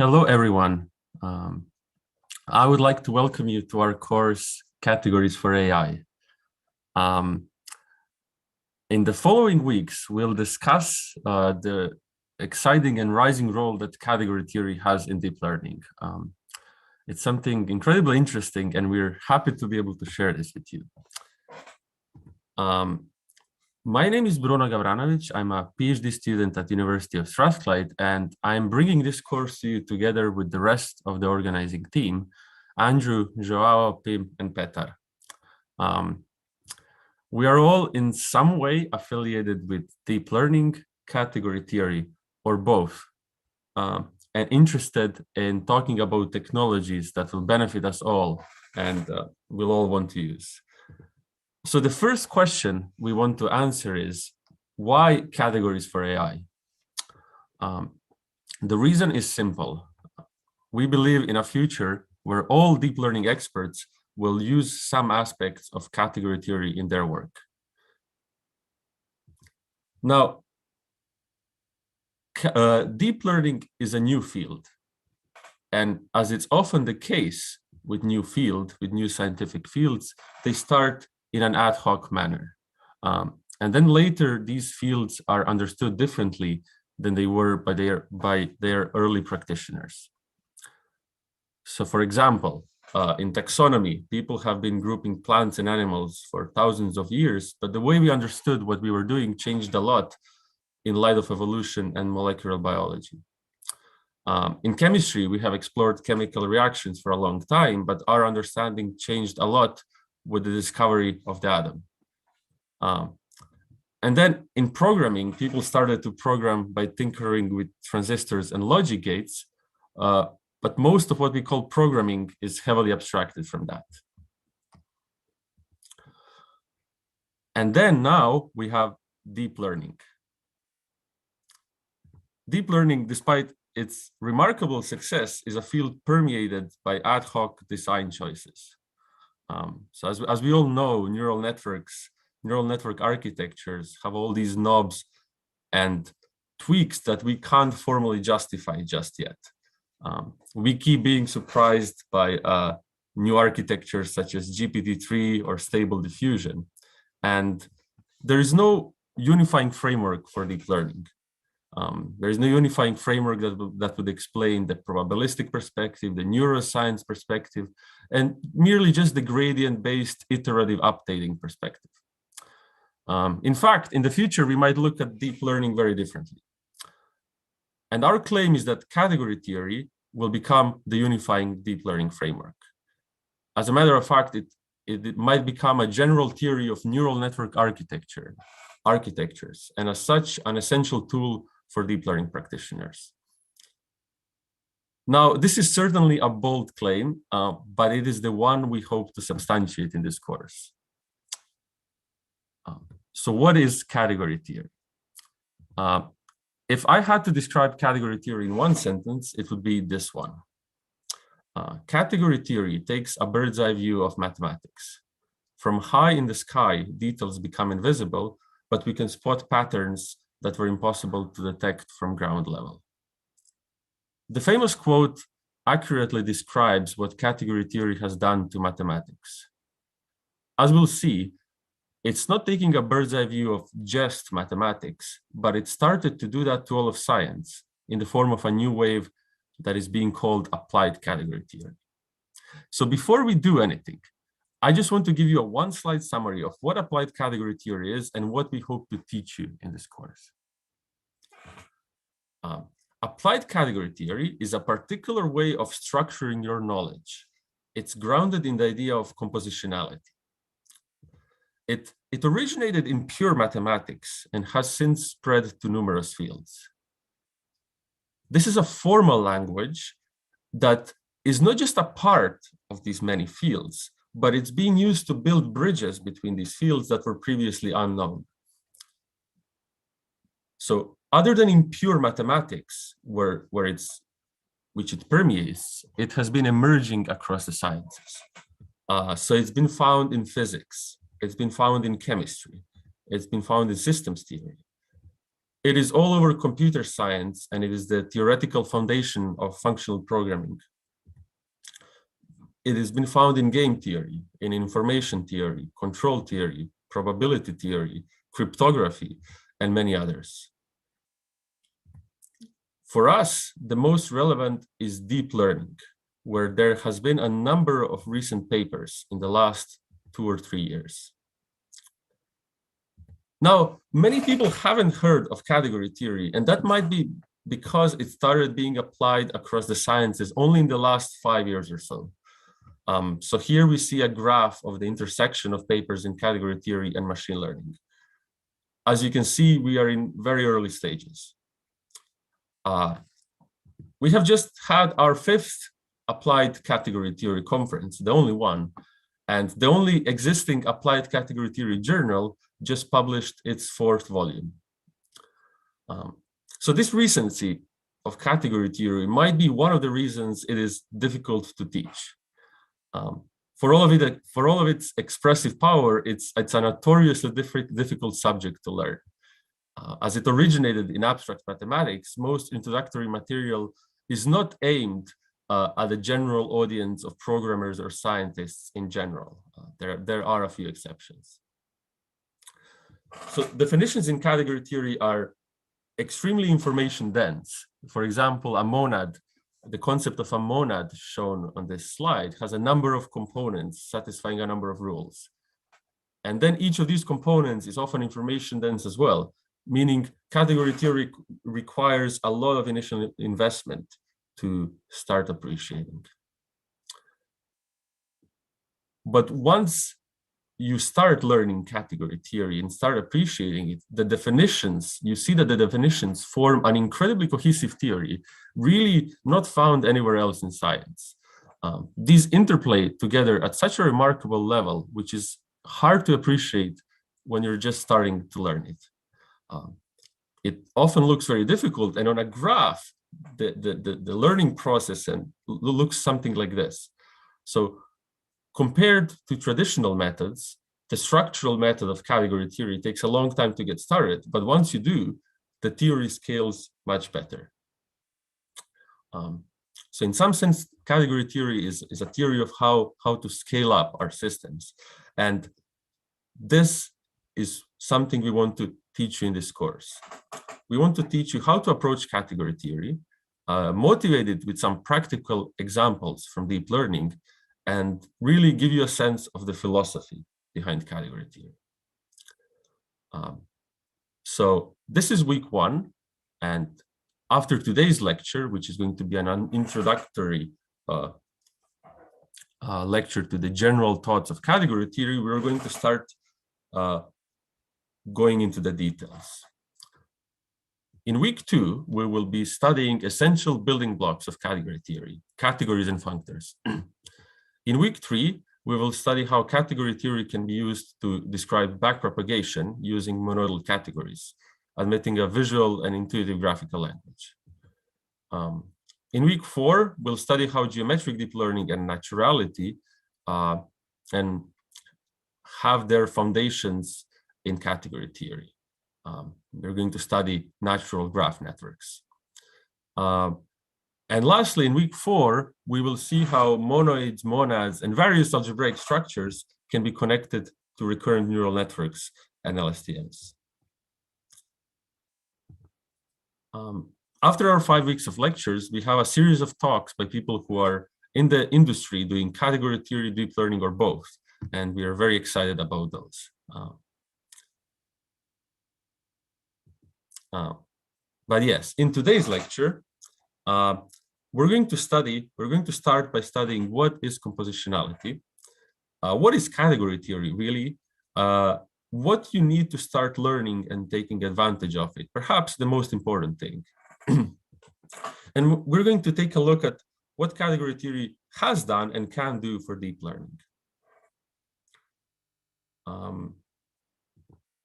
Hello, everyone. I would like to welcome you to our course, Categories for AI. In the following weeks, we'll discuss the exciting and rising role that category theory has in deep learning. It's something incredibly interesting, and we're happy to be able to share this with you. My name is Bruno Gavranović. I'm a PhD student at the University of Strathclyde, and I'm bringing this course to you together with the rest of the organizing team, Andrew, Joao, Pim, and Petar. We are all in some way affiliated with deep learning, category theory, or both, and interested in talking about technologies that will benefit us all and we'll all want to use. So the first question we want to answer is, why categories for AI? The reason is simple. We believe in a future where all deep learning experts will use some aspects of category theory in their work. Now, deep learning is a new field. And as it's often the case with new scientific fields, they start in an ad hoc manner. And then later, these fields are understood differently than they were by their early practitioners. So for example, in taxonomy, people have been grouping plants and animals for thousands of years, but the way we understood what we were doing changed a lot in light of evolution and molecular biology. In chemistry, we have explored chemical reactions for a long time, but our understanding changed a lot with the discovery of the atom. And then in programming, people started to program by tinkering with transistors and logic gates, but most of what we call programming is heavily abstracted from that. And then now we have deep learning. Deep learning, despite its remarkable success, is a field permeated by ad hoc design choices. So as we all know, neural network architectures have all these knobs and tweaks that we can't formally justify just yet. We keep being surprised by new architectures such as GPT-3 or stable diffusion. And there is no unifying framework for deep learning. There is no unifying framework that would explain the probabilistic perspective, the neuroscience perspective, and merely just the gradient-based iterative updating perspective. In fact, in the future, we might look at deep learning very differently. And our claim is that category theory will become the unifying deep learning framework. As a matter of fact, it might become a general theory of neural network architectures, and as such, an essential tool for deep learning practitioners. Now, this is certainly a bold claim, but it is the one we hope to substantiate in this course. So what is category theory? If I had to describe category theory in one sentence, it would be this one. Category theory takes a bird's eye view of mathematics. From high in the sky, details become invisible, but we can spot patterns that were impossible to detect from ground level. The famous quote accurately describes what category theory has done to mathematics. As we'll see, it's not taking a bird's eye view of just mathematics, but it started to do that to all of science in the form of a new wave that is being called applied category theory. So before we do anything, I just want to give you a one-slide summary of what applied category theory is and what we hope to teach you in this course. Applied category theory is a particular way of structuring your knowledge. It's grounded in the idea of compositionality. It originated in pure mathematics and has since spread to numerous fields. This is a formal language that is not just a part of these many fields, but it's being used to build bridges between these fields that were previously unknown. So other than in pure mathematics, which it permeates, it has been emerging across the sciences. So it's been found in physics, it's been found in chemistry, it's been found in systems theory. It is all over computer science, and it is the theoretical foundation of functional programming. It has been found in game theory, in information theory, control theory, probability theory, cryptography, and many others. For us, the most relevant is deep learning, where there has been a number of recent papers in the last 2 or 3 years. Now, many people haven't heard of category theory, and that might be because it started being applied across the sciences only in the last 5 years or so. So here we see a graph of the intersection of papers in category theory and machine learning. As you can see, we are in very early stages. We have just had our 5th applied category theory conference, the only one, and the only existing applied category theory journal just published its 4th volume. So this recency of category theory might be one of the reasons it is difficult to teach. For all of its expressive power, it's a notoriously difficult subject to learn. As it originated in abstract mathematics, most introductory material is not aimed at the general audience of programmers or scientists in general. There are a few exceptions. So definitions in category theory are extremely information dense. For example, a monad, the concept of a monad shown on this slide, has a number of components satisfying a number of rules. And then each of these components is often information dense as well, meaning category theory requires a lot of initial investment to start appreciating. But once you start learning category theory and start appreciating it, the definitions, you see that the definitions form an incredibly cohesive theory, really not found anywhere else in science. These interplay together at such a remarkable level, which is hard to appreciate when you're just starting to learn it. It often looks very difficult, and on a graph, the learning process looks something like this. So compared to traditional methods, the structural method of category theory takes a long time to get started, but once you do, the theory scales much better. So in some sense, category theory is a theory of how to scale up our systems. And this is something we want to teach you in this course. We want to teach you how to approach category theory, motivated with some practical examples from deep learning, and really give you a sense of the philosophy behind category theory. So this is week 1, and after today's lecture, which is going to be an introductory lecture to the general thoughts of category theory, we're going to start going into the details. In week 2, we will be studying essential building blocks of category theory, categories and functors. In week 3, we will study how category theory can be used to describe backpropagation using monoidal categories, admitting a visual and intuitive graphical language. In week 4, we'll study how geometric deep learning and naturality and have their foundations in category theory. We're going to study natural graph networks. And lastly, in week 4, we will see how monoids, monads, and various algebraic structures can be connected to recurrent neural networks and LSTMs. After our 5 weeks of lectures, we have a series of talks by people who are in the industry doing category theory, deep learning, or both. And we are very excited about those. But yes, in today's lecture, we're going to start by studying what is compositionality, what is category theory really, what you need to start learning and taking advantage of it, perhaps the most important thing. And we're going to take a look at what category theory has done and can do for deep learning.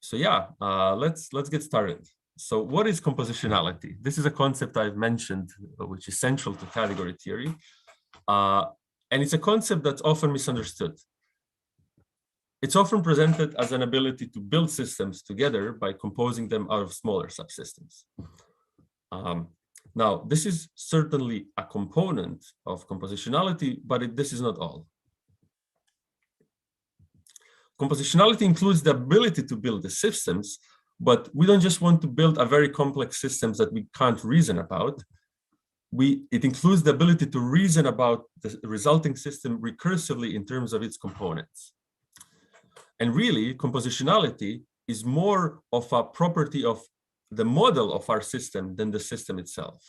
So yeah, let's get started. So what is compositionality? This is a concept I've mentioned, which is central to category theory. And it's a concept that's often misunderstood. It's often presented as an ability to build systems together by composing them out of smaller subsystems. Now, this is certainly a component of compositionality, but this is not all. Compositionality includes the ability to build the systems, but we don't just want to build a very complex systems that we can't reason about. It includes the ability to reason about the resulting system recursively in terms of its components. And really, compositionality is more of a property of the model of our system than the system itself.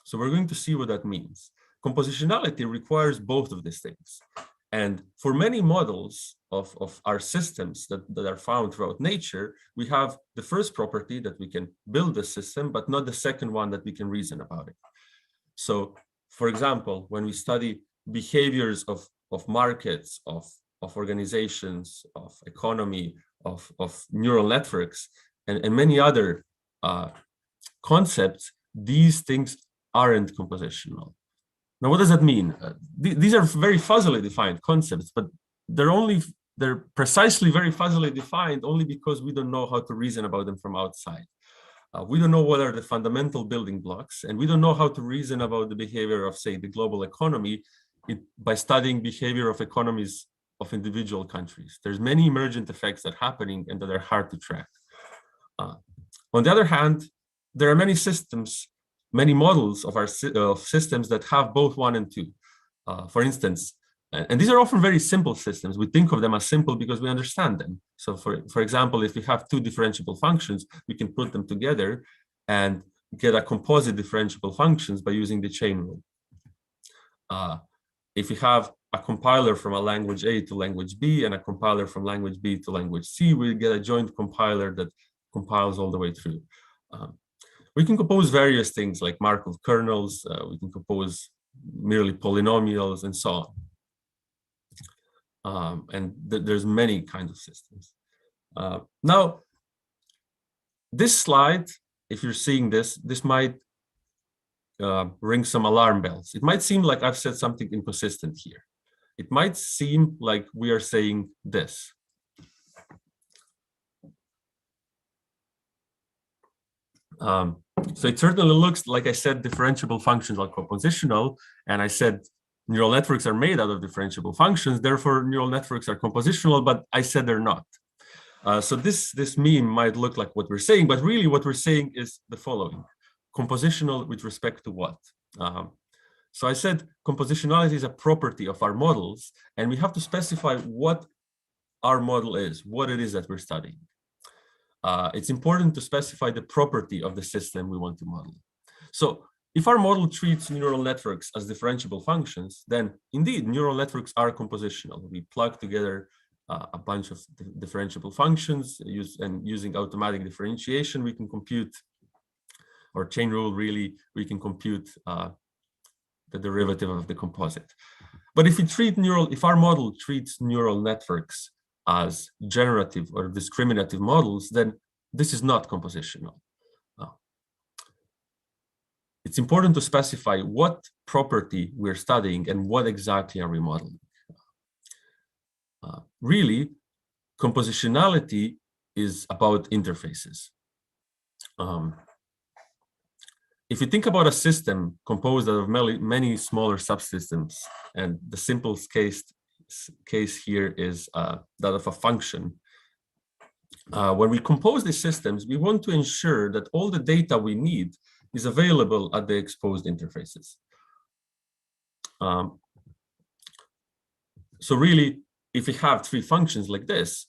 So we're going to see what that means. Compositionality requires both of these things. And for many models of our systems that are found throughout nature, we have the first property that we can build a system, but not the second one that we can reason about it. So, for example, when we study behaviors of markets, of organizations, of economy, of neural networks, and many other concepts, these things aren't compositional. Now, what does that mean? These are very fuzzily defined concepts, but they're precisely very fuzzily defined only because we don't know how to reason about them from outside. We don't know what are the fundamental building blocks, and we don't know how to reason about the behavior of, say, the global economy by studying behavior of economies of individual countries. There's many emergent effects that are happening and that are hard to track. On the other hand, there are many systems, many models of systems that have both 1 and 2. For instance, and these are often very simple systems. We think of them as simple because we understand them. So for example, if we have 2 differentiable functions, we can put them together and get a composite differentiable functions by using the chain rule. If we have a compiler from a language A to language B and a compiler from language B to language C, we get a joint compiler that compiles all the way through. We can compose various things like Markov kernels, we can compose merely polynomials and so on. And there's many kinds of systems. Now, this slide, if you're seeing this might ring some alarm bells. It might seem like I've said something inconsistent here. It might seem like we are saying this. So it certainly looks like I said differentiable functions are compositional, and I said neural networks are made out of differentiable functions, therefore neural networks are compositional, but I said they're not. So this meme might look like what we're saying, but really what we're saying is the following. Compositional with respect to what? So I said compositionality is a property of our models, and we have to specify what our model is, what it is that we're studying. It's important to specify the property of the system we want to model. So if our model treats neural networks as differentiable functions, then indeed neural networks are compositional. We plug together a bunch of differentiable functions, using automatic differentiation, we can compute, or chain rule really, we can compute the derivative of the composite. But if our model treats neural networks as generative or discriminative models, then this is not compositional. It's important to specify what property we're studying and what exactly are we modeling. Really, compositionality is about interfaces. If you think about a system composed of many smaller subsystems, and the simplest case here is that of a function. When we compose these systems, we want to ensure that all the data we need is available at the exposed interfaces. So really, if we have 3 functions like this,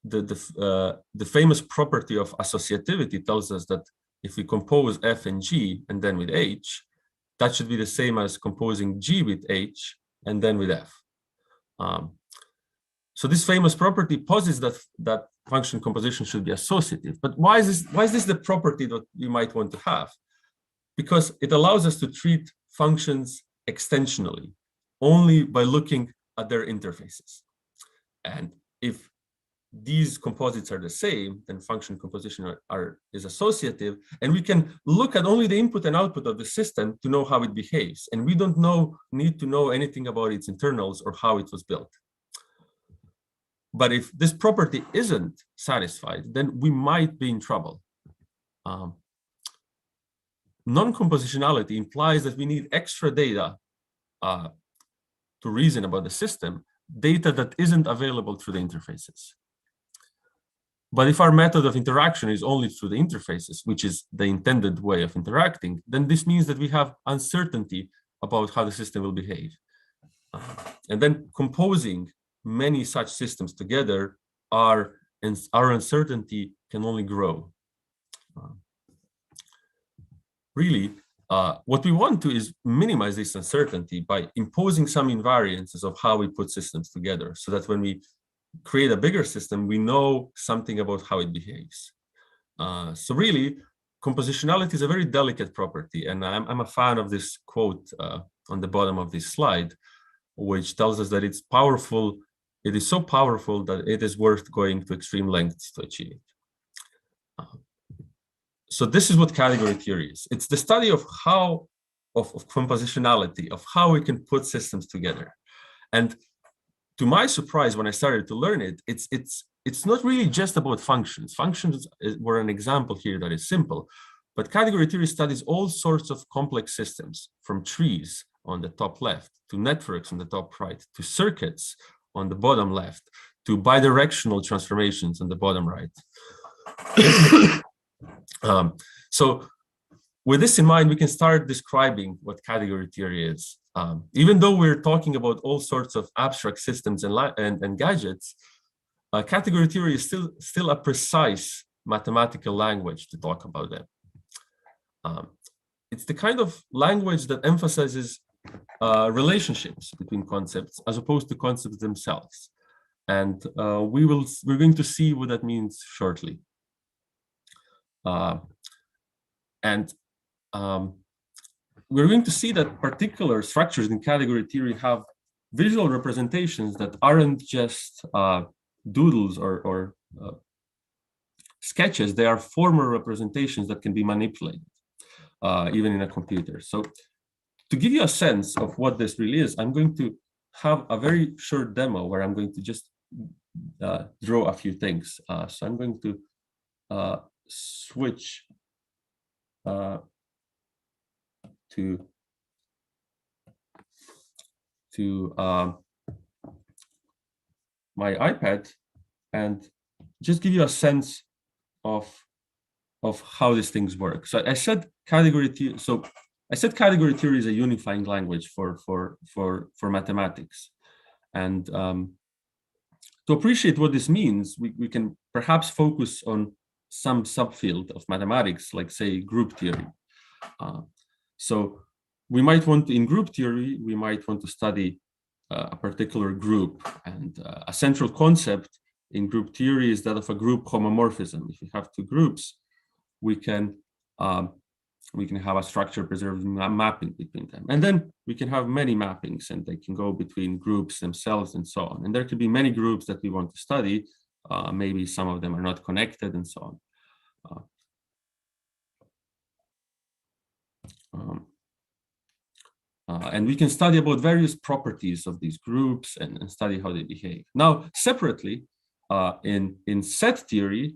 the famous property of associativity tells us that if we compose f and g and then with h, that should be the same as composing g with h and then with f. So this famous property posits that function composition should be associative. But why is this the property that you might want to have? Because it allows us to treat functions extensionally, only by looking at their interfaces. And if these composites are the same, then function composition is associative, and we can look at only the input and output of the system to know how it behaves. And we don't need to know anything about its internals or how it was built. But if this property isn't satisfied, then we might be in trouble. Non-compositionality implies that we need extra data to reason about the system, data that isn't available through the interfaces. But if our method of interaction is only through the interfaces, which is the intended way of interacting, then this means that we have uncertainty about how the system will behave. And then composing many such systems together, our uncertainty can only grow. Really, what we want to is minimize this uncertainty by imposing some invariances of how we put systems together, so that when we create a bigger system, we know something about how it behaves. So really, compositionality is a very delicate property, and I'm a fan of this quote on the bottom of this slide, which tells us that it's powerful. It is so powerful that it is worth going to extreme lengths to achieve it. So this is what category theory is. It's the study of how, of compositionality, of how we can put systems together. And to my surprise, when I started to learn it, it's not really just about functions. Functions were an example here that is simple, but category theory studies all sorts of complex systems, from trees on the top left, to networks on the top right, to circuits on the bottom left, to bidirectional transformations on the bottom right. So with this in mind, we can start describing what category theory is. Even though we're talking about all sorts of abstract systems and gadgets, category theory is still a precise mathematical language to talk about them. It's the kind of language that emphasizes relationships between concepts as opposed to concepts themselves. And we're going to see what that means shortly. We're going to see that particular structures in category theory have visual representations that aren't just doodles or sketches. They are formal representations that can be manipulated, even in a computer. So to give you a sense of what this really is, I'm going to have a very short demo where I'm going to just draw a few things. So I'm going to switch to my iPad and just give you a sense of how these things work. So I said category theory. So I said category theory is a unifying language for mathematics, and to appreciate what this means, we can perhaps focus on some subfield of mathematics, like say group theory. So we might want to, in group theory, we might want to study a particular group, and a central concept in group theory is that of a group homomorphism. If we have two groups, we can have a structure preserving mapping between them, and then we can have many mappings, and they can go between groups themselves and so on. And there could be many groups that we want to study. Maybe some of them are not connected and so on. And we can study about various properties of these groups and study how they behave. Now, separately, in set theory,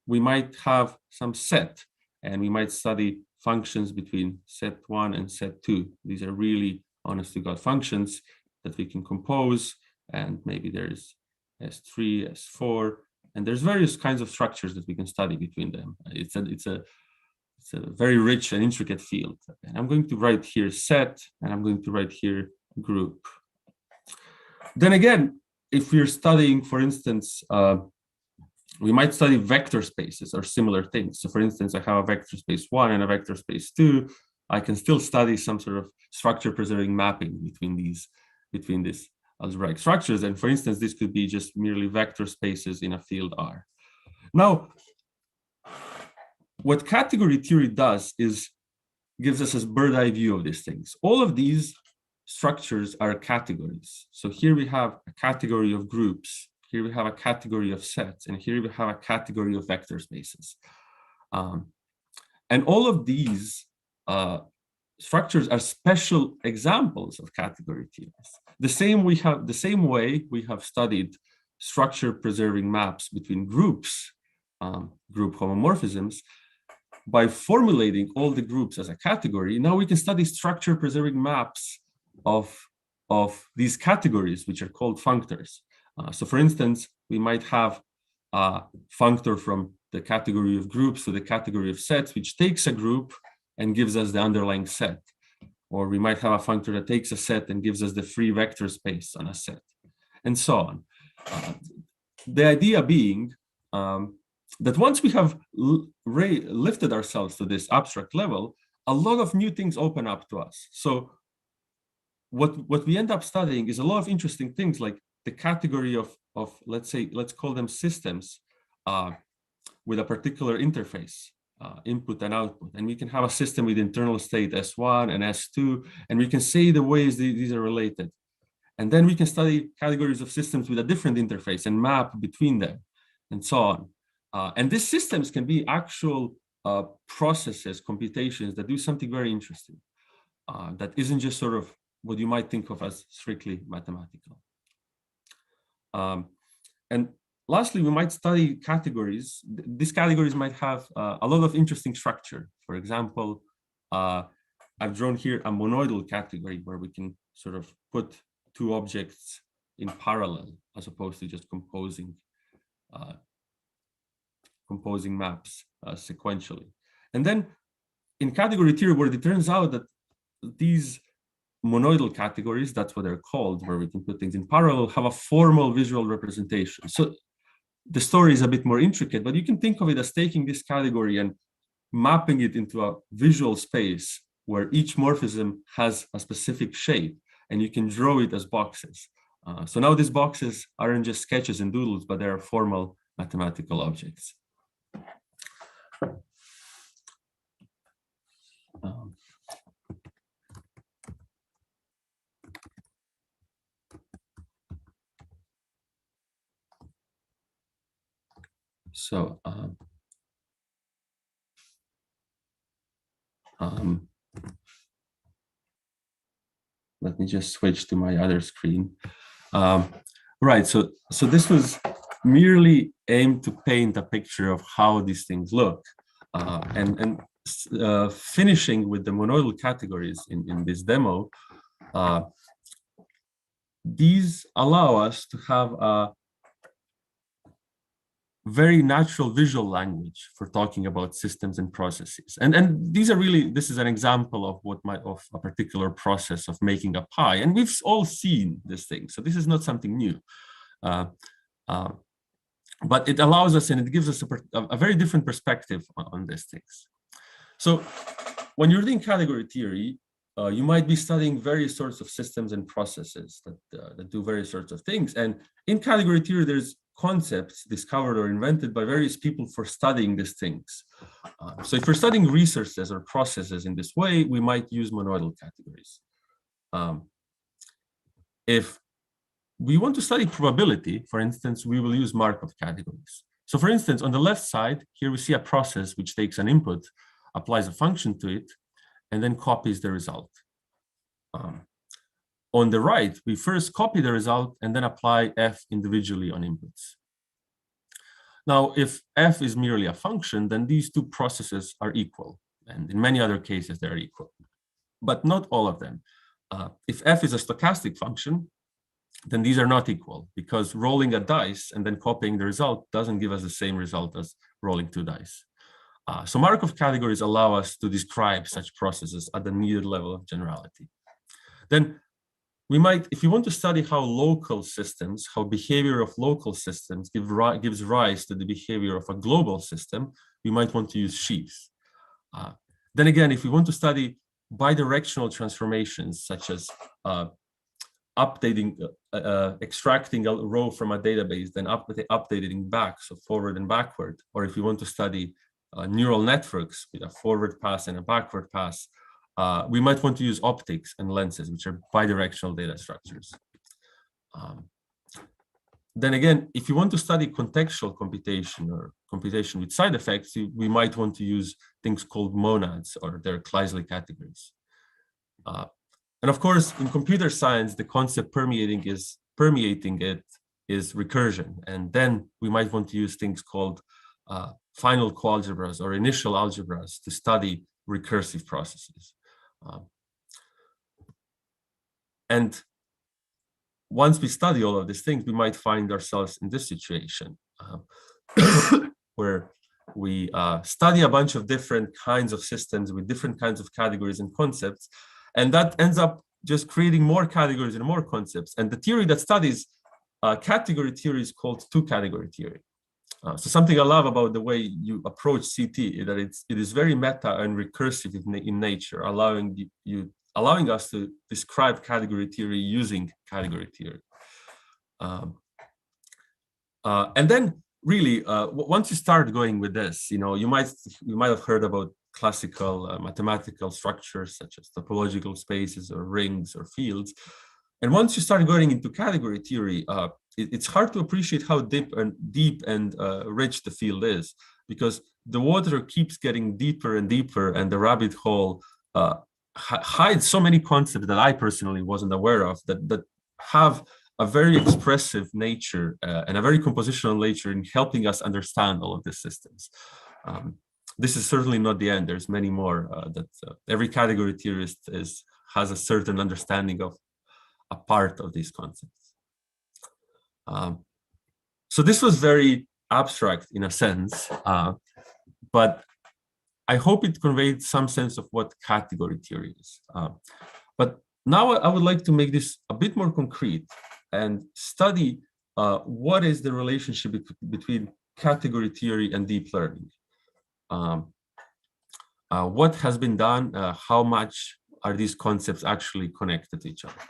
we might have some set, and we might study functions between set 1 and set 2. These are really honest-to-God functions that we can compose, and maybe there's S3, S4, and there's various kinds of structures that we can study between them. It's a very rich and intricate field. And I'm going to write here set, and I'm going to write here group. Then again, if we're studying, for instance, we might study vector spaces or similar things. So for instance, I have a vector space 1 and a vector space 2. I can still study some sort of structure preserving mapping between these algebraic structures. And for instance, this could be just merely vector spaces in a field R. Now, what category theory does is gives us a bird's eye view of these things. All of these structures are categories. So here we have a category of groups. Here we have a category of sets, and here we have a category of vector spaces. And all of these structures are special examples of category theories. The same way we have studied structure-preserving maps between groups, group homomorphisms, by formulating all the groups as a category, now we can study structure-preserving maps of these categories, which are called functors. So for instance, we might have a functor from the category of groups to the category of sets, which takes a group and gives us the underlying set. Or we might have a functor that takes a set and gives us the free vector space on a set, and so on. The idea being that once we have lifted ourselves to this abstract level, a lot of new things open up to us. So what we end up studying is a lot of interesting things, like the category of let's call them systems with a particular interface, input and output. And we can have a system with internal state S1 and S2, and we can say the ways these are related. And then we can study categories of systems with a different interface and map between them, and so on. And these systems can be actual processes, computations that do something very interesting, that isn't just sort of what you might think of as strictly mathematical. And lastly, we might study categories. These categories might have a lot of interesting structure. For example, I've drawn here a monoidal category where we can sort of put two objects in parallel as opposed to just composing maps sequentially. And then in category theory, where it turns out that these monoidal categories, that's what they're called, where we can put things in parallel, have a formal visual representation. So the story is a bit more intricate, but you can think of it as taking this category and mapping it into a visual space where each morphism has a specific shape, and you can draw it as boxes. So now these boxes aren't just sketches and doodles, but they are formal mathematical objects. Let me just switch to my other screen. Right, so this was merely aimed to paint a picture of how these things look. And finishing with the monoidal categories in this demo, these allow us to have a very natural visual language for talking about systems and processes. And these are really, this is an example of a particular process of making a pie. And we've all seen this thing. So this is not something new. But it allows us, and it gives us a very different perspective on these things. So when you're doing category theory, you might be studying various sorts of systems and processes that do various sorts of things. And in category theory, there's concepts discovered or invented by various people for studying these things. So if we're studying resources or processes in this way, we might use monoidal categories. If we want to study probability, for instance, we will use Markov categories. So for instance, on the left side, here we see a process which takes an input, applies a function to it, and then copies the result. On the right, we first copy the result and then apply f individually on inputs. Now, if f is merely a function, then these two processes are equal. And in many other cases, they're equal, but not all of them. If f is a stochastic function, then these are not equal, because rolling a dice and then copying the result doesn't give us the same result as rolling two dice. So Markov categories allow us to describe such processes at the needed level of generality. Then we might, if you want to study how local systems, how behavior of local systems gives rise to the behavior of a global system, we might want to use sheaves. Then again, if we want to study bidirectional transformations, such as updating, extracting a row from a database, then updating back, so forward and backward, or if you want to study neural networks with a forward pass and a backward pass, we might want to use optics and lenses, which are bidirectional data structures. Then again, if you want to study contextual computation or computation with side effects, we might want to use things called monads, or their Kleisli categories. And of course, in computer science, the concept permeating it is recursion. And then we might want to use things called final coalgebras or initial algebras to study recursive processes. And once we study all of these things, we might find ourselves in this situation where we study a bunch of different kinds of systems with different kinds of categories and concepts, and that ends up just creating more categories and more concepts. And the theory that studies category theory is called two-category theory. So something I love about the way you approach CT is that it is very meta and recursive in nature, allowing us to describe category theory using category theory. And then really, once you start going with this, you might have heard about classical mathematical structures such as topological spaces or rings or fields. And once you start going into category theory, it's hard to appreciate how deep and rich the field is, because the water keeps getting deeper and deeper, and the rabbit hole hides so many concepts that I personally wasn't aware of that have a very expressive nature and a very compositional nature in helping us understand all of these systems. This is certainly not the end. There's many more that every category theorist has a certain understanding of a part of these concepts. So this was very abstract in a sense, but I hope it conveyed some sense of what category theory is. But now I would like to make this a bit more concrete and study what is the relationship between category theory and deep learning. What has been done? How much are these concepts actually connected to each other?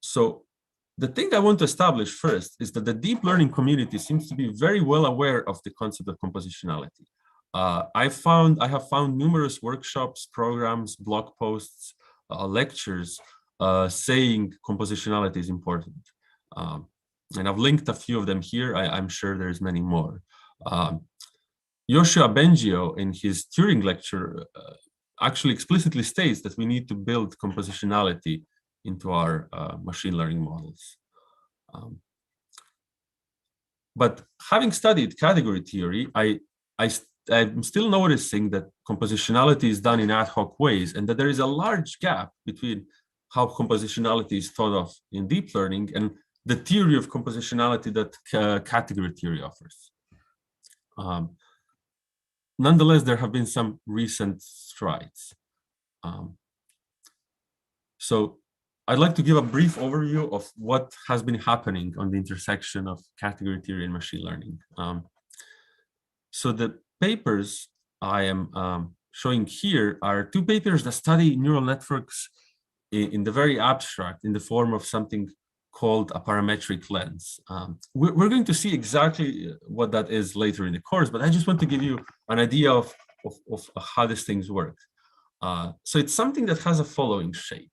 So the thing I want to establish first is that the deep learning community seems to be very well aware of the concept of compositionality. I have found numerous workshops, programs, blog posts, lectures saying compositionality is important. And I've linked a few of them here. I'm sure there's many more. Yoshua Bengio, in his Turing lecture, actually explicitly states that we need to build compositionality into our machine learning models. But having studied category theory, I'm still noticing that compositionality is done in ad hoc ways, and that there is a large gap between how compositionality is thought of in deep learning and the theory of compositionality that category theory offers. Nonetheless, there have been some recent strides. So I'd like to give a brief overview of what has been happening on the intersection of category theory and machine learning. So the papers I am showing here are two papers that study neural networks in the very abstract, in the form of something called a parametric lens. We're going to see exactly what that is later in the course, but I just want to give you an idea of how these things work. So it's something that has a following shape.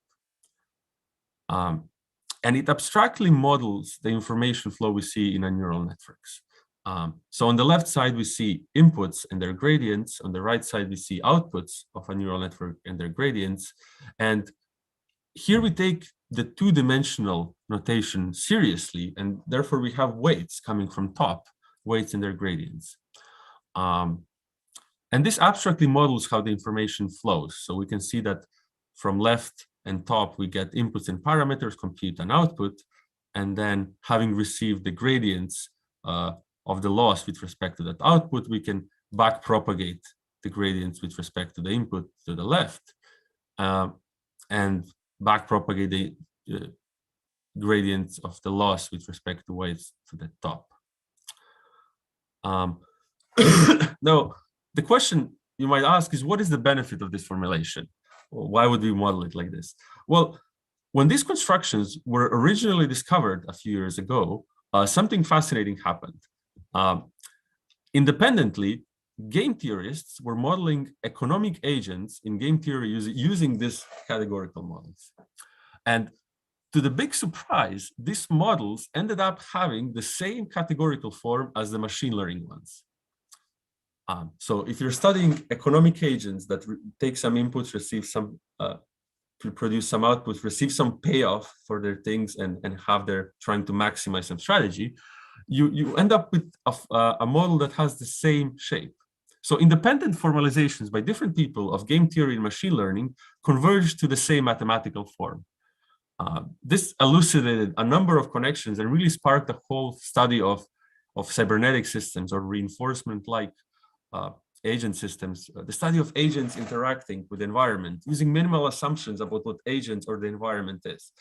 And it abstractly models the information flow we see in our neural networks. So on the left side, we see inputs and their gradients. On the right side, we see outputs of a neural network and their gradients. And here we take the two-dimensional notation seriously, and therefore we have weights coming from top, weights and their gradients. And this abstractly models how the information flows. So we can see that from left and top, we get inputs and parameters, compute and output, and then having received the gradients of the loss with respect to that output, we can back propagate the gradients with respect to the input to the left, and back propagate the gradients of the loss with respect to weights to the top. Now, the question you might ask is, what is the benefit of this formulation? Why would we model it like this? Well, when these constructions were originally discovered a few years ago, something fascinating happened. Independently, game theorists were modeling economic agents in game theory using these categorical models. And to the big surprise, these models ended up having the same categorical form as the machine learning ones. So if you're studying economic agents that take some inputs, receive some produce some output, receive some payoff for their things, and have their trying to maximize some strategy, you end up with a model that has the same shape. So independent formalizations by different people of game theory and machine learning converge to the same mathematical form. This elucidated a number of connections and really sparked a whole study of cybernetic systems or reinforcement-like agent systems, the study of agents interacting with the environment using minimal assumptions about what agents or the environment is.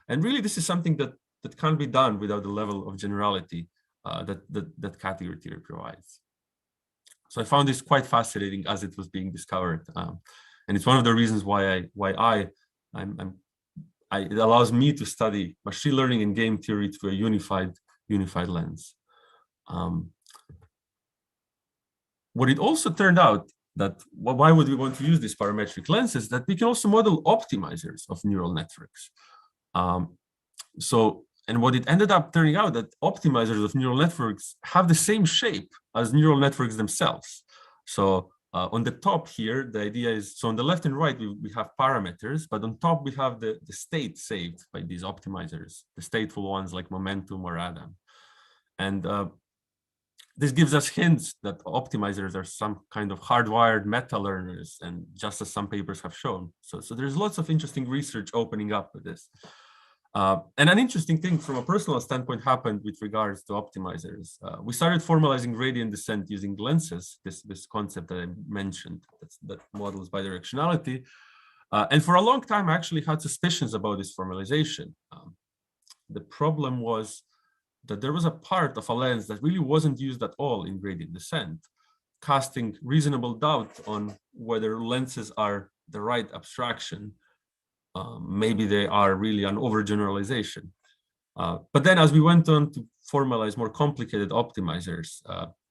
And really, this is something that can't be done without the level of generality that category theory provides. So I found this quite fascinating as it was being discovered, and it's one of the reasons why it allows me to study machine learning and game theory through a unified lens. What it also turned out that why would we want to use these parametric lenses, that we can also model optimizers of neural networks. And what it ended up turning out that optimizers of neural networks have the same shape as neural networks themselves. So on the top here, the idea is, so on the left and right, we have parameters, but on top we have the state saved by these optimizers, the stateful ones like momentum or Adam. And this gives us hints that optimizers are some kind of hardwired meta learners, and just as some papers have shown. So there's lots of interesting research opening up with this. And an interesting thing from a personal standpoint happened with regards to optimizers. We started formalizing gradient descent using lenses, this concept that I mentioned, that models bidirectionality. And for a long time, I actually had suspicions about this formalization. The problem was that there was a part of a lens that really wasn't used at all in gradient descent, casting reasonable doubt on whether lenses are the right abstraction. Maybe they are really an overgeneralization. But then as we went on to formalize more complicated optimizers,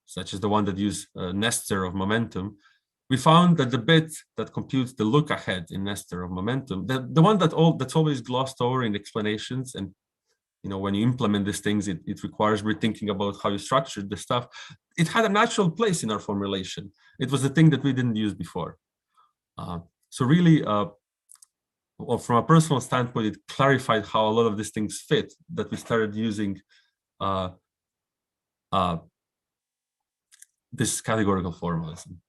such as the one that use Nestor of momentum, we found that the bit that computes the look ahead in Nestor of momentum, the one that's always glossed over in explanations, and when you implement these things, it requires rethinking about how you structured the stuff. It had a natural place in our formulation. It was the thing that we didn't use before. So really, well, from a personal standpoint, it clarified how a lot of these things fit, that we started using this categorical formalism.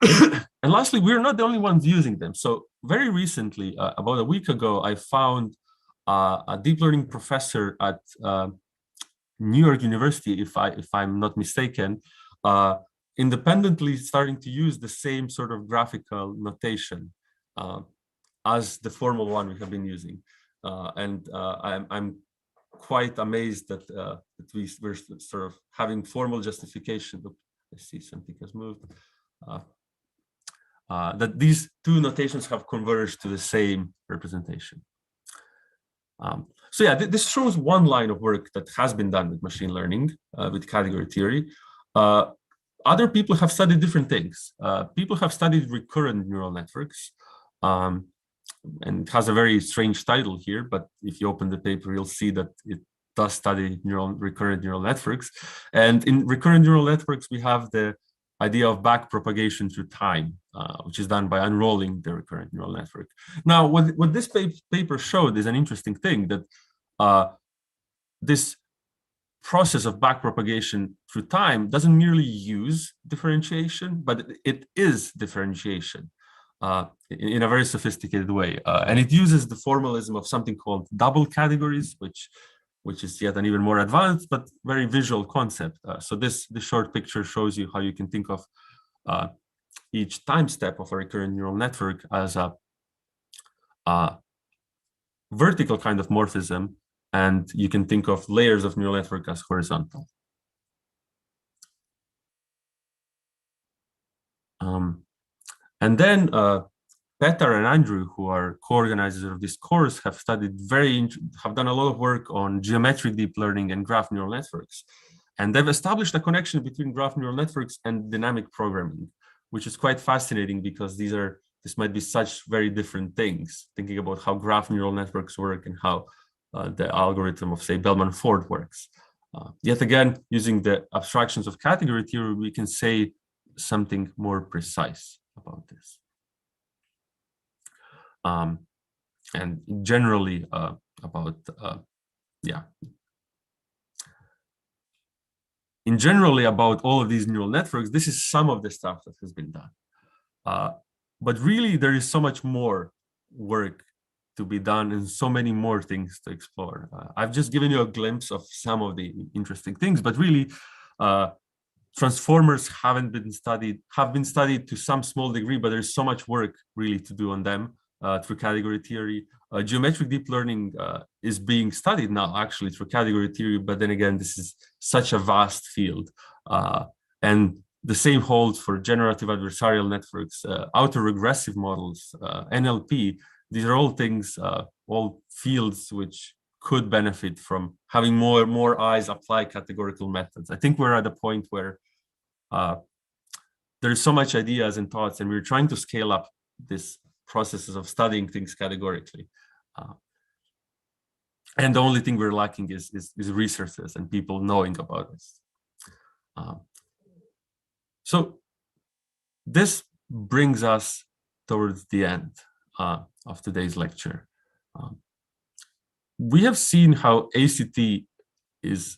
And lastly, we're not the only ones using them. So very recently, about a week ago, I found a deep learning professor at New York University, if I'm not mistaken, independently starting to use the same sort of graphical notation as the formal one we have been using. And I'm quite amazed that, we're sort of having formal justification. I see something has moved. That these two notations have converged to the same representation. So yeah, this shows one line of work that has been done with machine learning, with category theory. Other people have studied different things. People have studied recurrent neural networks, and it has a very strange title here, but if you open the paper, you'll see that it does study recurrent neural networks. And in recurrent neural networks, we have the idea of back propagation through time, which is done by unrolling the recurrent neural network. Now, what this paper showed is an interesting thing, that this process of back propagation through time doesn't merely use differentiation, but it is differentiation in a very sophisticated way. And it uses the formalism of something called double categories, which is yet an even more advanced but very visual concept. So this short picture shows you how you can think of each time step of a recurrent neural network as a vertical kind of morphism, and you can think of layers of neural network as horizontal. And then Petar and Andrew, who are co-organizers of this course, have done a lot of work on geometric deep learning and graph neural networks. And they've established a connection between graph neural networks and dynamic programming, which is quite fascinating because this might be such very different things, thinking about how graph neural networks work and how the algorithm of, say, Bellman-Ford works. Yet again, using the abstractions of category theory, we can say something more precise about this. and generally about in generally about all of these neural networks. This is some of the stuff that has been done. But really, there is so much more work to be done and so many more things to explore. I've just given you a glimpse of some of the interesting things, but really, transformers have been studied to some small degree, but there's so much work really to do on them through category theory. Geometric deep learning is being studied now actually through category theory, but then again, this is such a vast field. And the same holds for generative adversarial networks, autoregressive models, NLP. These are all things, all fields which could benefit from having more eyes apply categorical methods. I think we're at a point where there's so much ideas and thoughts, and we're trying to scale up this processes of studying things categorically. And the only thing we're lacking is researchers and people knowing about this. So this brings us towards the end of today's lecture. We have seen how ACT is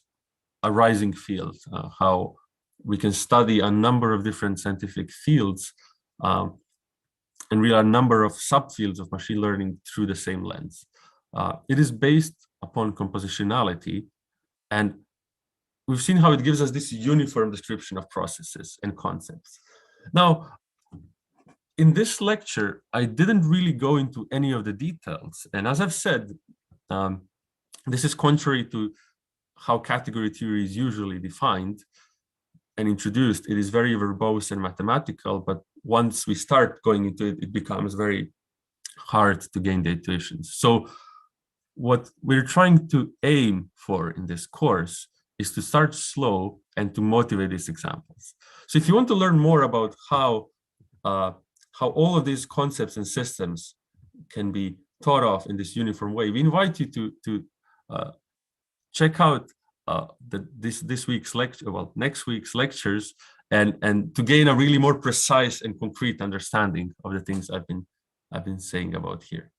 a rising field, how we can study a number of different scientific fields and really a number of subfields of machine learning through the same lens. It is based upon compositionality, and we've seen how it gives us this uniform description of processes and concepts. Now, in this lecture, I didn't really go into any of the details. And as I've said, this is contrary to how category theory is usually defined and introduced. It is very verbose and mathematical, but once we start going into it, it becomes very hard to gain the intuitions. So what we're trying to aim for in this course is to start slow and to motivate these examples. So if you want to learn more about how all of these concepts and systems can be thought of in this uniform way, we invite you to check out this week's lecture, well, next week's lectures, and to gain a really more precise and concrete understanding of the things I've been saying about here.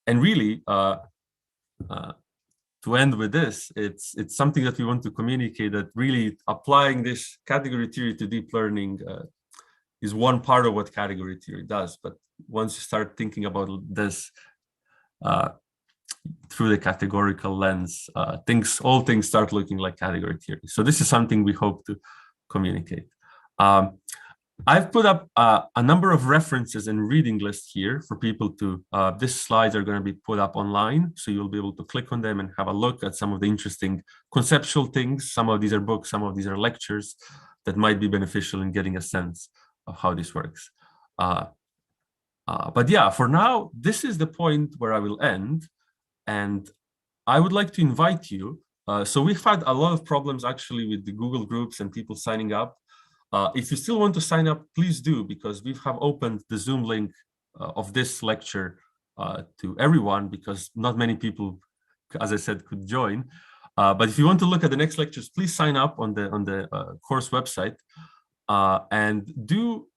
And really, to end with this, it's something that we want to communicate, that really applying this category theory to deep learning is one part of what category theory does. But once you start thinking about this through the categorical lens, all things start looking like category theory. So this is something we hope to communicate. I've put up a number of references and reading lists here for people to, these slides are going to be put up online, so you'll be able to click on them and have a look at some of the interesting conceptual things. Some of these are books, some of these are lectures that might be beneficial in getting a sense of how this works. But yeah, for now, this is the point where I will end. And I would like to invite you. So we've had a lot of problems actually with the Google groups and people signing up. If you still want to sign up, please do, because we have opened the Zoom link of this lecture to everyone, because not many people, as I said, could join. But if you want to look at the next lectures, please sign up on the course website, and do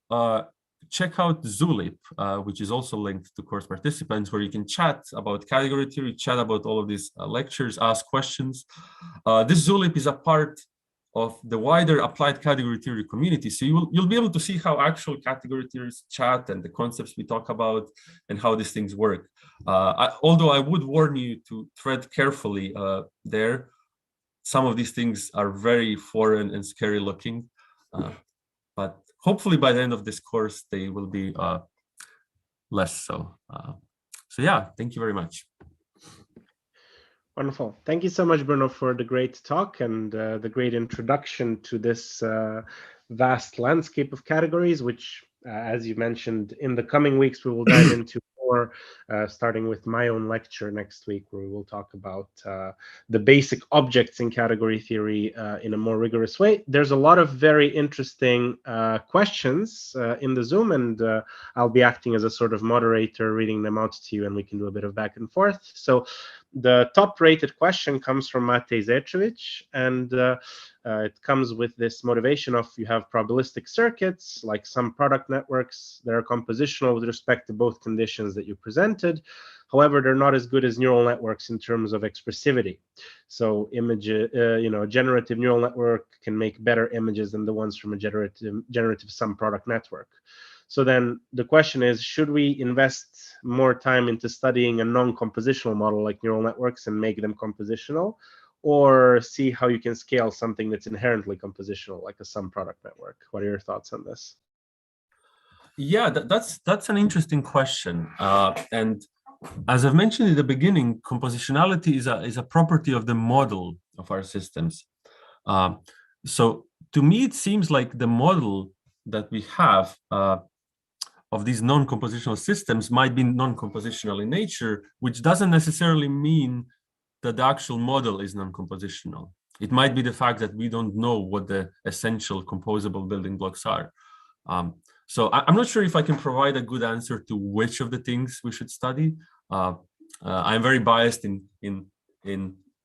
check out Zulip, which is also linked to course participants, where you can chat about category theory, chat about all of these lectures, ask questions. This Zulip is a part of the wider applied category theory community. So you'll be able to see how actual category theorists chat and the concepts we talk about and how these things work. Although I would warn you to tread carefully there. Some of these things are very foreign and scary looking, but hopefully by the end of this course, they will be less so. So yeah, thank you very much. Wonderful. Thank you so much, Bruno, for the great talk and the great introduction to this vast landscape of categories, which, as you mentioned, in the coming weeks, we will dive into more, starting with my own lecture next week, where we will talk about the basic objects in category theory in a more rigorous way. There's a lot of very interesting questions in the Zoom, and I'll be acting as a sort of moderator, reading them out to you, and we can do a bit of back and forth. So the top-rated question comes from Matej Zečević, and it comes with this motivation of you have probabilistic circuits, like some product networks that are compositional with respect to both conditions that you presented. However, they're not as good as neural networks in terms of expressivity. So a generative neural network can make better images than the ones from a generative sum product network. So then the question is, should we invest more time into studying a non-compositional model like neural networks and make them compositional, or see how you can scale something that's inherently compositional like a sum product network? What are your thoughts on this? Yeah, that's an interesting question. And as I've mentioned in the beginning, compositionality is a property of the model of our systems. So to me, it seems like the model that we have of these non-compositional systems might be non-compositional in nature, which doesn't necessarily mean that the actual model is non-compositional. It might be the fact that we don't know what the essential composable building blocks are. So I'm not sure if I can provide a good answer to which of the things we should study. I'm very biased in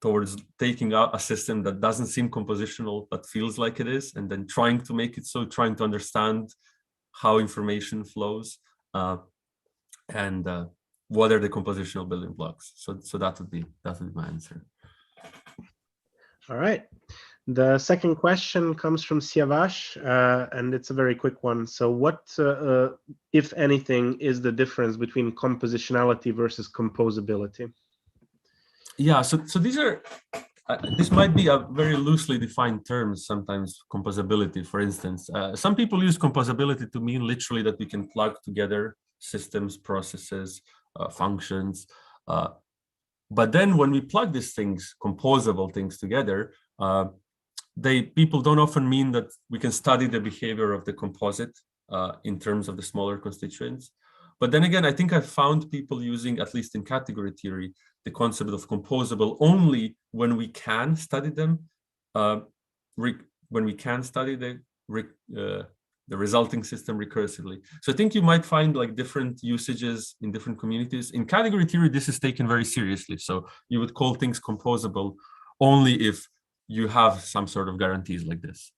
towards taking out a system that doesn't seem compositional but feels like it is, and then trying to make it so, trying to understand how information flows, and what are the compositional building blocks. So that would be my answer. All right. The second question comes from Siavash, and it's a very quick one. So what, if anything, is the difference between compositionality versus composability? Yeah, so these are, this might be a very loosely defined term, sometimes composability, for instance. Some people use composability to mean literally that we can plug together systems, processes, functions. But then when we plug these things, composable things together, people don't often mean that we can study the behavior of the composite in terms of the smaller constituents. But then again, I think I've found people using, at least in category theory, the concept of composable only when we can study them, when we can study the resulting system recursively. So I think you might find like different usages in different communities. In category theory, this is taken very seriously. So you would call things composable only if you have some sort of guarantees like this.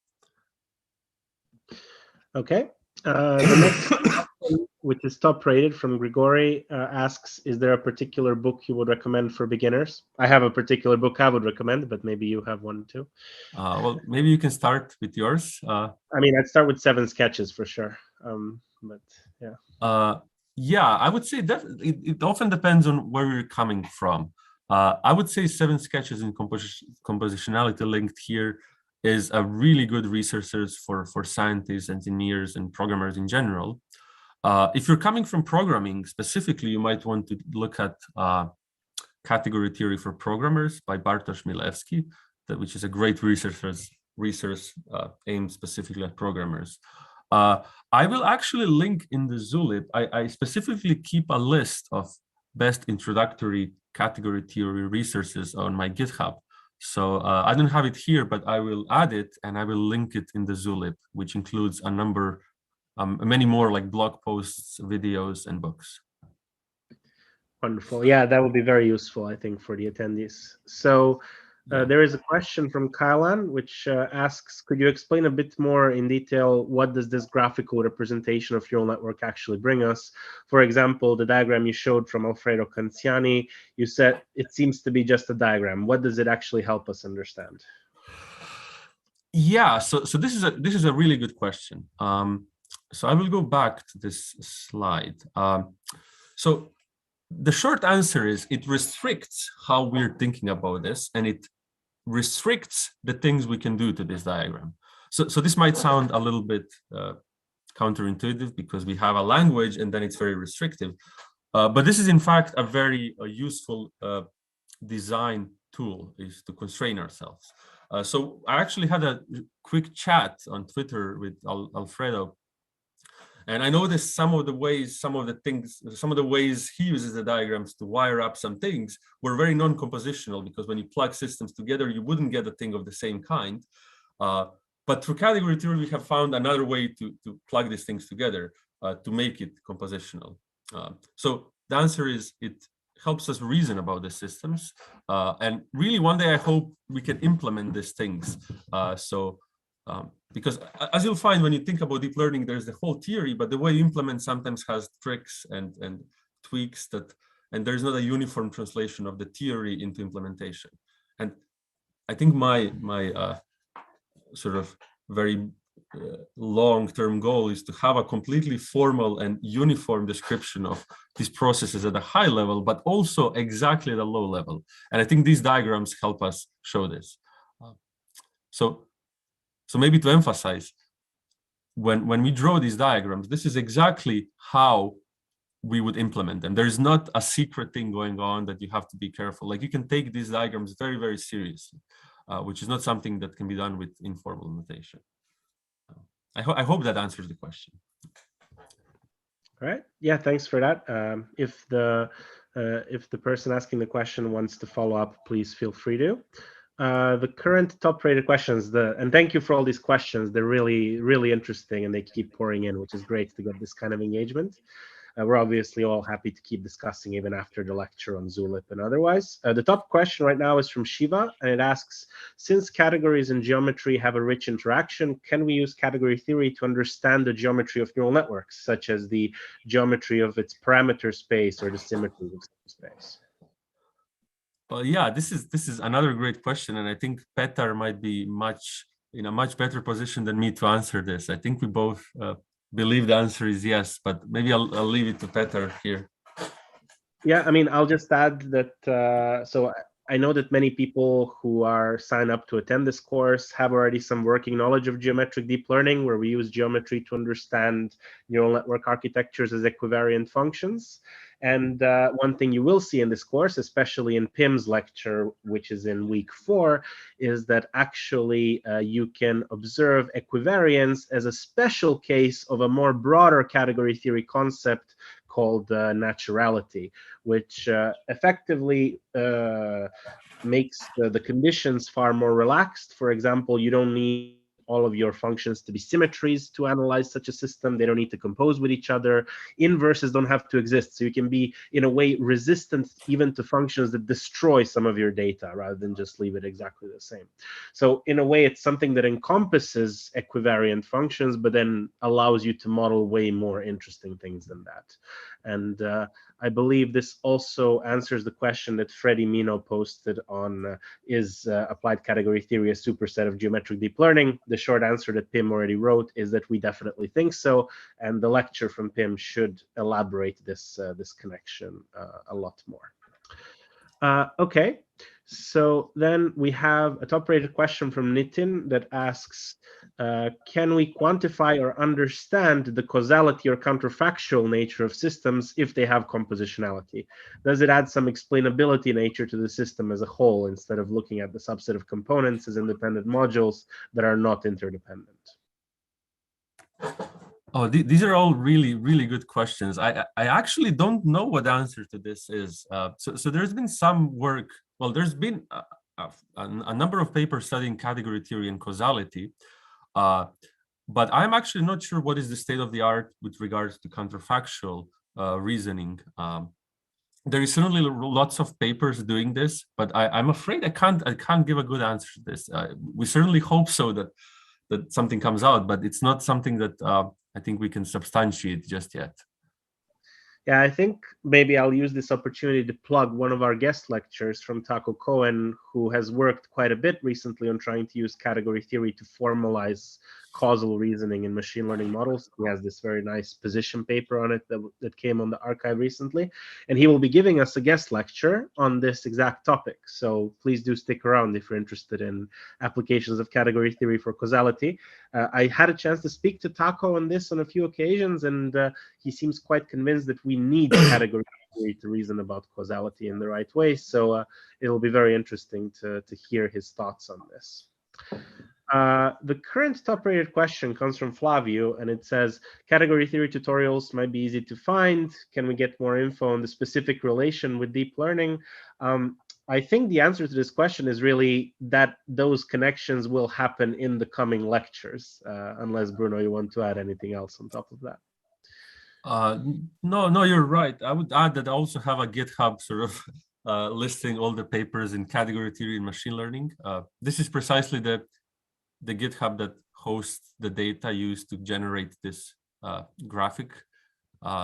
Okay. The next question, which is top rated, from Grigori, asks, is there a particular book you would recommend for beginners? I have a particular book I would recommend, but maybe you have one too. Well, maybe you can start with yours. I mean, I'd start with 7 Sketches for sure. But yeah. Yeah, I would say that it often depends on where you're coming from. I would say 7 Sketches in Compositionality linked here is a really good resources for scientists, engineers, and programmers in general. If you're coming from programming specifically, you might want to look at Category Theory for Programmers by Bartash, Milefski, which is a great resource aimed specifically at programmers. I will actually link in the Zulip. I specifically keep a list of best introductory category theory resources on my GitHub. So I don't have it here, but I will add it and I will link it in the Zulip, which includes a number, many more like blog posts, videos, and books. Wonderful. Yeah, that would be very useful, I think, for the attendees. So there is a question from Kailan, which asks, could you explain a bit more in detail what does this graphical representation of neural network actually bring us? For example, the diagram you showed from Alfredo Canziani, you said it seems to be just a diagram. What does it actually help us understand? Yeah, so this is a really good question. So I will go back to this slide. So the short answer is it restricts how we're thinking about this, and it restricts the things we can do to this diagram. So this might sound a little bit counterintuitive because we have a language and then it's very restrictive. But this is in fact a very useful design tool, is to constrain ourselves. So I actually had a quick chat on Twitter with Alfredo. And I noticed some of the ways he uses the diagrams to wire up some things were very non-compositional, because when you plug systems together, you wouldn't get a thing of the same kind. But through category theory, we have found another way to plug these things together to make it compositional. So the answer is it helps us reason about the systems. And really, one day I hope we can implement these things. Because as you'll find when you think about deep learning, there's the whole theory, but the way you implement sometimes has tricks and tweaks and there's not a uniform translation of the theory into implementation. And I think my sort of very long-term goal is to have a completely formal and uniform description of these processes at a high level, but also exactly at a low level. And I think these diagrams help us show this. So maybe to emphasize, when we draw these diagrams, this is exactly how we would implement them. There's not a secret thing going on that you have to be careful. Like, you can take these diagrams very, very seriously, which is not something that can be done with informal notation. I hope that answers the question. All right. Yeah, thanks for that. If the person asking the question wants to follow up, please feel free to. The current top-rated questions, and thank you for all these questions. They're really, really interesting, and they keep pouring in, which is great to get this kind of engagement. We're obviously all happy to keep discussing even after the lecture on Zulip and otherwise. The top question right now is from Shiva, and it asks, since categories in geometry have a rich interaction, can we use category theory to understand the geometry of neural networks, such as the geometry of its parameter space or the symmetry of space? Well, yeah, this is another great question, and I think Petar might be in a much better position than me to answer this. I think we both believe the answer is yes, but maybe I'll leave it to Petar here. Yeah, I mean, I'll just add that, so I know that many people who are signed up to attend this course have already some working knowledge of geometric deep learning, where we use geometry to understand neural network architectures as equivariant functions. And one thing you will see in this course, especially in Pim's lecture, which is in week 4, is that actually you can observe equivariance as a special case of a more broader category theory concept called naturality, which effectively makes the conditions far more relaxed. For example, you don't need all of your functions to be symmetries to analyze such a system. They don't need to compose with each other. Inverses don't have to exist. So you can be, in a way, resistant even to functions that destroy some of your data rather than just leave it exactly the same. So in a way, it's something that encompasses equivariant functions, but then allows you to model way more interesting things than that. And I believe this also answers the question that Freddie Mino posted on is applied category theory a superset of geometric deep learning? The short answer that Pim already wrote is that we definitely think so, and the lecture from Pim should elaborate this connection a lot more. Okay, so then we have a top-rated question from Nitin that asks, can we quantify or understand the causality or counterfactual nature of systems if they have compositionality? Does it add some explainability nature to the system as a whole instead of looking at the subset of components as independent modules that are not interdependent? Oh, these are all really, really good questions. I actually don't know what the answer to this is. So there's been some work. Well, there's been a number of papers studying category theory and causality, but I'm actually not sure what is the state of the art with regards to counterfactual reasoning. There is certainly lots of papers doing this, but I'm afraid I can't give a good answer to this. We certainly hope so that something comes out, but it's not something that I think we can substantiate just yet. Yeah, I think maybe I'll use this opportunity to plug one of our guest lectures from Taco Cohen, who has worked quite a bit recently on trying to use category theory to formalize causal reasoning in machine learning models. He has this very nice position paper on it that came on the archive recently, and he will be giving us a guest lecture on this exact topic. So please do stick around if you're interested in applications of category theory for causality. I had a chance to speak to Taco on this on a few occasions, and he seems quite convinced that we need category theory to reason about causality in the right way. So it'll be very interesting to hear his thoughts on this. The current top-rated question comes from Flavio, and it says, category theory tutorials might be easy to find. Can we get more info on the specific relation with deep learning? I think the answer to this question is really that those connections will happen in the coming lectures, unless, Bruno, you want to add anything else on top of that. No, you're right. I would add that I also have a GitHub sort of listing all the papers in category theory and machine learning. This is precisely the GitHub that hosts the data used to generate this graphic.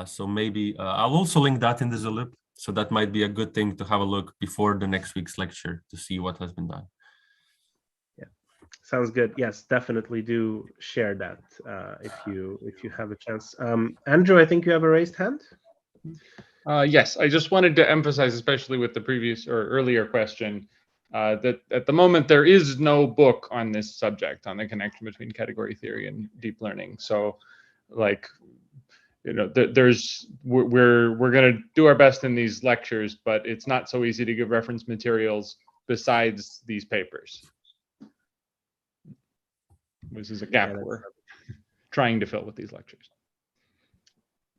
So maybe I'll also link that in the Zulip. So that might be a good thing to have a look before the next week's lecture to see what has been done. Yeah, sounds good. Yes, definitely do share that if you have a chance. Andrew, I think you have a raised hand. Yes, I just wanted to emphasize, especially with the previous or earlier question, that at the moment there is no book on this subject, on the connection between category theory and deep learning. So, like, you know, we're going to do our best in these lectures, but it's not so easy to give reference materials besides these papers. This is a gap we're trying to fill with these lectures.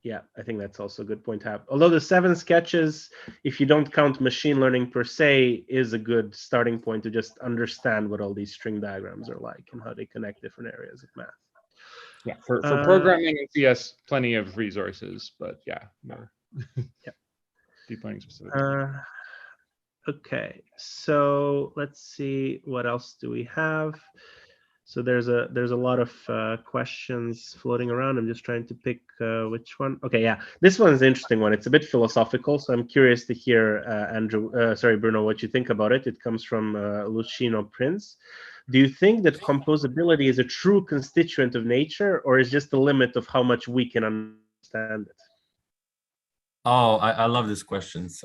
Yeah, I think that's also a good point to have. Although the 7 sketches, if you don't count machine learning per se, is a good starting point to just understand what all these string diagrams are like and how they connect different areas of math. Yeah, for programming and CS, plenty of resources, but yeah, no. Yeah. Deep learning specific. Okay, so let's see, what else do we have? So there's a lot of questions floating around. I'm just trying to pick which one. Okay, yeah, this one is an interesting one. It's a bit philosophical, so I'm curious to hear Bruno, what you think about it. It comes from Lucino Prince. Do you think that composability is a true constituent of nature, or is just the limit of how much we can understand it? Oh, I love these questions.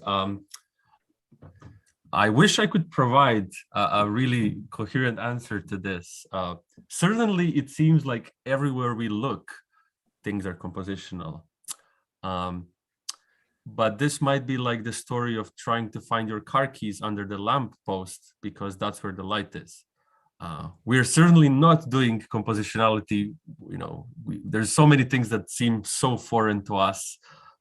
I wish I could provide a really coherent answer to this. Certainly, it seems like everywhere we look, things are compositional. But this might be like the story of trying to find your car keys under the lamp post because that's where the light is. We're certainly not doing compositionality. You know, there's so many things that seem so foreign to us,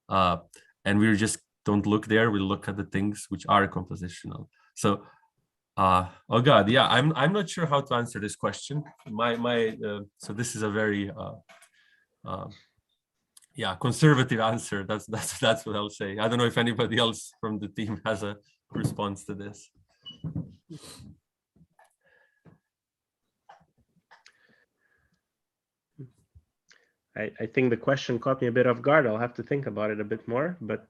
and we just don't look there. We look at the things which are compositional. So, oh God, yeah, I'm not sure how to answer this question. So this is a very conservative answer. That's what I'll say. I don't know if anybody else from the team has a response to this. I think the question caught me a bit off guard. I'll have to think about it a bit more. But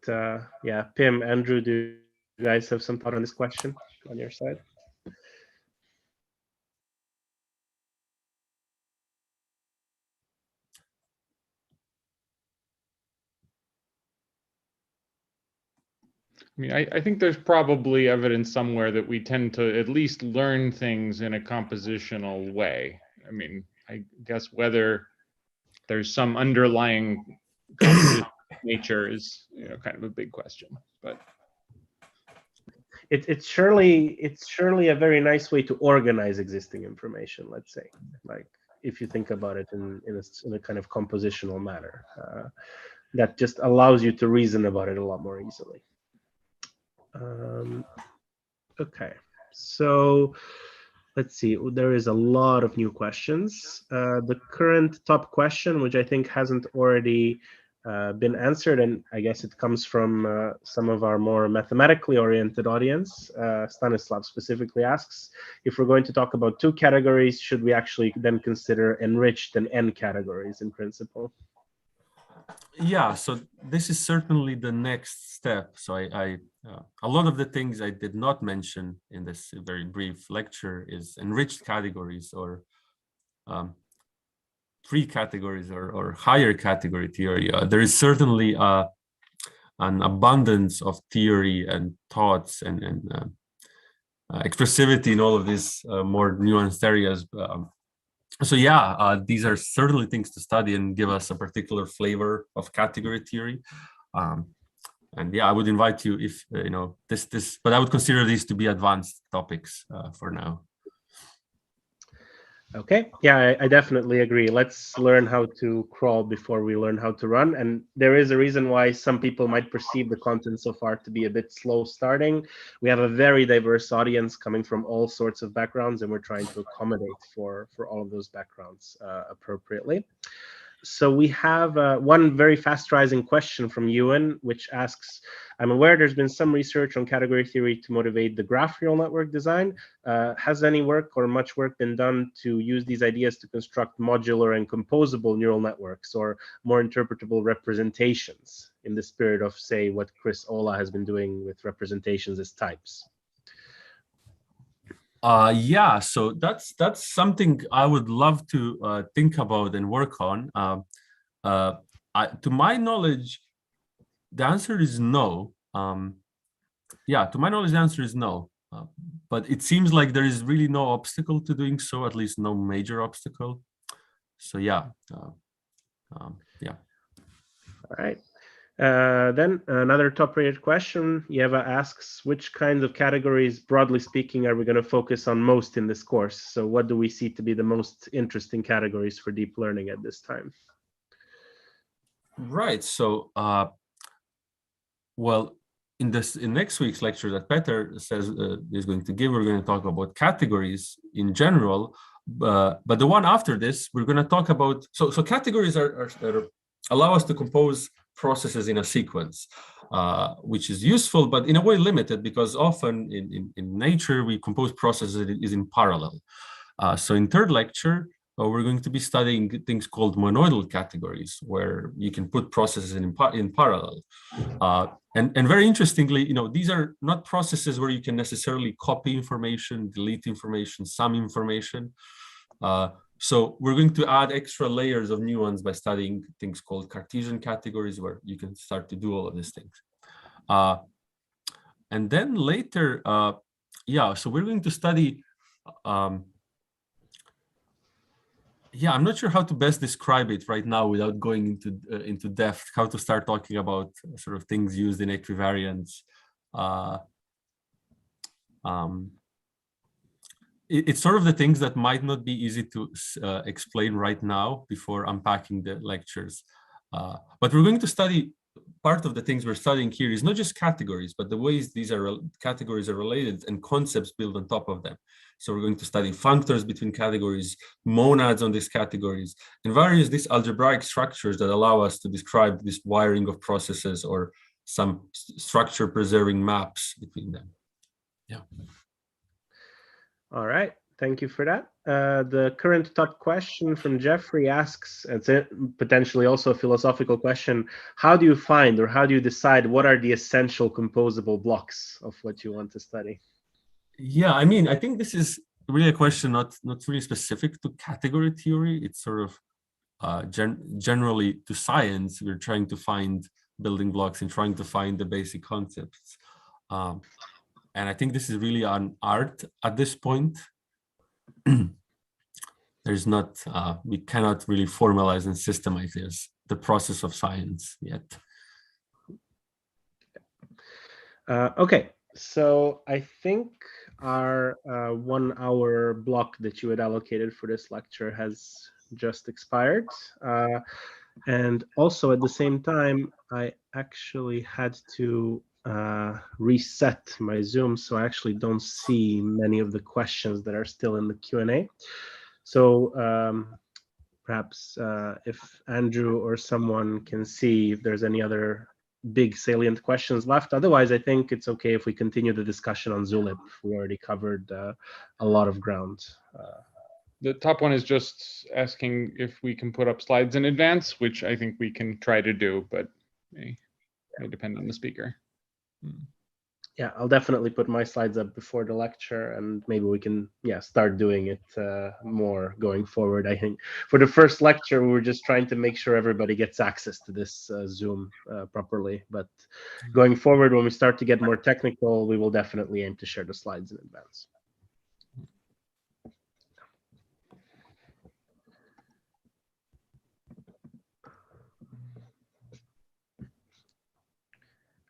yeah, Pim, Andrew, do you guys have some thought on this question on your side? I mean, I think there's probably evidence somewhere that we tend to at least learn things in a compositional way. I mean, I guess whether there's some underlying nature is, you know, kind of a big question. But it's surely a very nice way to organize existing information. Let's say, like if you think about it in a kind of compositional manner, that just allows you to reason about it a lot more easily. Okay, so let's see. There is a lot of new questions. The current top question, which I think hasn't already been answered, and I guess it comes from some of our more mathematically oriented audience. Stanislav specifically asks, if we're going to talk about 2 categories, should we actually then consider enriched and n categories in principle? Yeah, so this is certainly the next step. So a lot of the things I did not mention in this very brief lecture is enriched categories or free categories or higher category theory. There is certainly an abundance of theory and thoughts and expressivity in all of these more nuanced areas. So yeah, these are certainly things to study and give us a particular flavor of category theory. And yeah, I would invite you if you know this, but I would consider these to be advanced topics for now. Okay, yeah, I definitely agree. Let's learn how to crawl before we learn how to run. And there is a reason why some people might perceive the content so far to be a bit slow starting. We have a very diverse audience coming from all sorts of backgrounds, and we're trying to accommodate for all of those backgrounds appropriately. So we have one very fast-rising question from Ewan, which asks, I'm aware there's been some research on category theory to motivate the graph neural network design. Has any work or much work been done to use these ideas to construct modular and composable neural networks or more interpretable representations in the spirit of, say, what Chris Olah has been doing with representations as types? Yeah, so that's something I would love to think about and work on. To my knowledge, the answer is no. Yeah, to my knowledge, the answer is no. But it seems like there is really no obstacle to doing so, at least no major obstacle. So yeah, yeah. All right. Then another top-rated question, Yeva asks, which kinds of categories, broadly speaking, are we going to focus on most in this course? So what do we see to be the most interesting categories for deep learning at this time? Right. So, well, in next week's lecture that Peter says is going to give, we're going to talk about categories in general. But the one after this, we're going to talk about, so categories are allow us to compose processes in a sequence, which is useful, but in a way limited, because often in nature, we compose processes that is in parallel. So in third lecture, we're going to be studying things called monoidal categories, where you can put processes in parallel. And very interestingly, these are not processes where you can necessarily copy information, delete information, sum information. So we're going to add extra layers of nuance by studying things called Cartesian categories, where you can start to do all of these things. And then later, so we're going to study, I'm not sure how to best describe it right now without going into depth, how to start talking about sort of things used in equivariance. It's sort of the things that might not be easy to explain right now before unpacking the lectures. But we're going to study, part of the things we're studying here is not just categories, but the ways these categories are related and concepts built on top of them. So we're going to study functors between categories, monads on these categories, and these algebraic structures that allow us to describe this wiring of processes or some structure preserving maps between them. Yeah. All right, thank you for that. The current top question from Jeffrey asks, it's potentially also a philosophical question, how do you find or how do you decide what are the essential composable blocks of what you want to study? Yeah, I mean, I think this is really a question not really specific to category theory. It's sort of generally to science. We're trying to find building blocks and trying to find the basic concepts. And I think this is really an art at this point. There's not, we cannot really formalize and systemize the process of science yet. Okay, so I think our 1 hour block that you had allocated for this lecture has just expired. And also at the same time, I actually had to reset my Zoom, so I actually don't see many of the questions that are still in the Q&A. So perhaps if Andrew or someone can see if there's any other big salient questions left. Otherwise, I think it's okay if we continue the discussion on Zulip. We already covered a lot of ground. The top one is just asking if we can put up slides in advance, which I think we can try to do, but may depend on the speaker. Yeah, I'll definitely put my slides up before the lecture, and maybe we can start doing it more going forward. I think for the first lecture, we were just trying to make sure everybody gets access to this Zoom properly. But going forward, when we start to get more technical, we will definitely aim to share the slides in advance.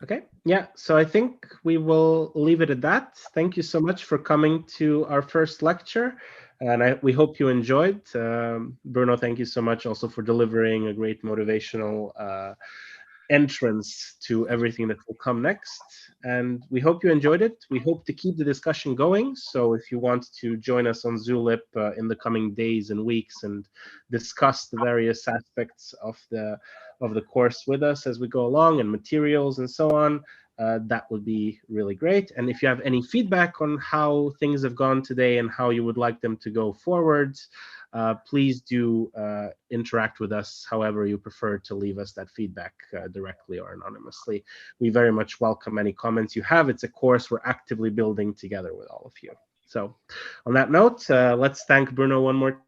Okay, yeah, so I think we will leave it at that. Thank you so much for coming to our first lecture, and we hope you enjoyed. Bruno, thank you so much also for delivering a great motivational entrance to everything that will come next. And we hope you enjoyed it. We hope to keep the discussion going. So if you want to join us on Zulip in the coming days and weeks and discuss the various aspects of the course with us as we go along, and materials and so on, that would be really great. And if you have any feedback on how things have gone today and how you would like them to go forward, please do interact with us however you prefer to leave us that feedback, directly or anonymously. We very much welcome any comments you have. It's a course we're actively building together with all of you. So on that note, let's thank Bruno one more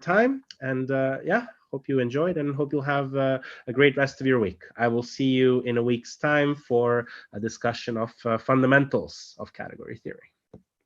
time. And yeah, hope you enjoyed and hope you'll have a great rest of your week. I will see you in a week's time for a discussion of fundamentals of category theory.